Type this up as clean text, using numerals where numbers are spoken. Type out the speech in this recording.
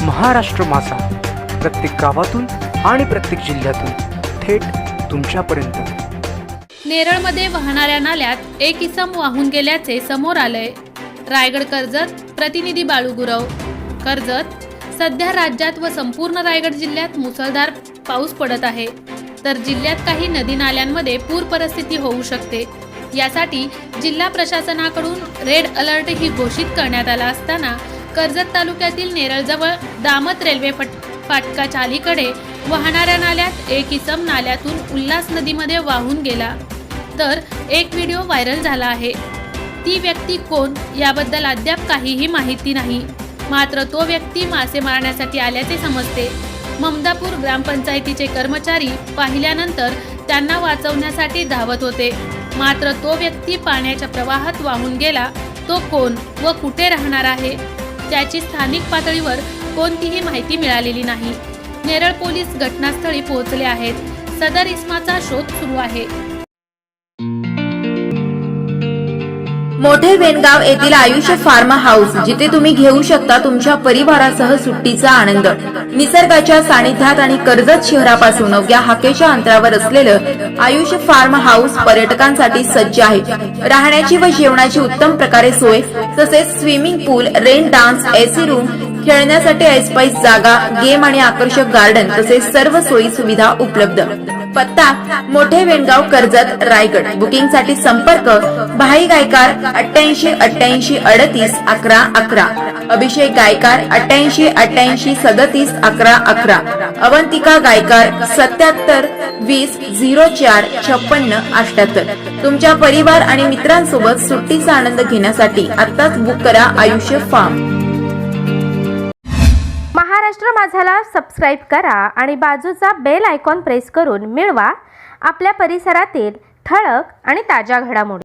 महाराष्ट्र माझा, प्रत्येक गावातून आणि प्रत्येक जिल्ह्यातून थेट तुमच्यापर्यंत। नेरळमध्ये वाहणाऱ्या नाल्यात एक इसम वाहून गेल्याचे समोर आलंय। रायगड कर्जत प्रतिनिधी बाळू गुरव। कर्जत सध्या राज्यात व संपूर्ण रायगड जिल्ह्यात मुसळधार पाऊस पडत आहे, तर जिल्ह्यात काही नदी नाल्यांमध्ये पूर परिस्थिती होऊ शकते। यासाठी जिल्हा प्रशासनाकडून रेड अलर्ट ही घोषित करण्यात आला असताना कर्जत तालुक्यातील नेरळजवळ दामत रेल्वे फाटकाच्या अलीकडे वाहणाऱ्या नाल्यात एक इसम नाल्यातून उल्हास नदीमध्ये वाहून गेला, तर एक व्हिडिओ व्हायरल झाला आहे। ती व्यक्ती कोण याबद्दल अद्याप काहीही माहिती नाही, मात्र तो व्यक्ती मासे मारण्यासाठी आल्याचे समजते। ममदापूर ग्रामपंचायतीचे कर्मचारी पाहिल्यानंतर त्यांना वाचवण्यासाठी धावत होते, मात्र तो व्यक्ती पाण्याच्या प्रवाहात वाहून गेला। तो कोण व कुठे राहणार आहे त्याची स्थानिक पातळीवर कोणतीही माहिती मिळालेली नाही। नेरळ पोलीस घटनास्थळी पोहोचले आहेत। सदर इसमाचा शोध सुरू आहे। मोठे वेणगाव येथील आयुष्य फार्म हाऊस, जिथे तुम्ही घेऊ शकता तुमच्या परिवारासह सुट्टीचा आनंद। निसर्गाच्या सानिध्यात आणि कर्जत शहरापासून अवघ्या हाकेच्या अंतरावर असलेलं आयुष्य फार्म हाऊस पर्यटकांसाठी सज्ज आहे। राहण्याची व जेवणाची उत्तम प्रकारे सोय, तसेच स्विमिंग पूल, रेन डान्स, एसी रूम, खेळण्यासाठी ऐसपैस जागा, गेम आणि आकर्षक गार्डन तसेच सर्व सोयी सुविधा उपलब्ध। पत्ता मोठे वेणगाव कर्जत रायगड। बुकिंग साठी संपर्क भाई गायकार 88 88 38 11 11, अभिषेक गायकार 88 88 37 11 11, अवंतिका गायकार 77 20 04 56 78। तुमच्या परिवार आणि मित्रांसोबत सुट्टीचा आनंद घेण्यासाठी आत्ताच बुक करा आयुष्य फार्म। महाराष्ट्र माझाला सबस्क्राइब करा आणि बाजूचा बेल आयकॉन प्रेस करून मिळवा आपल्या परिसरातील ठळक आणि ताज्या घडामोडी।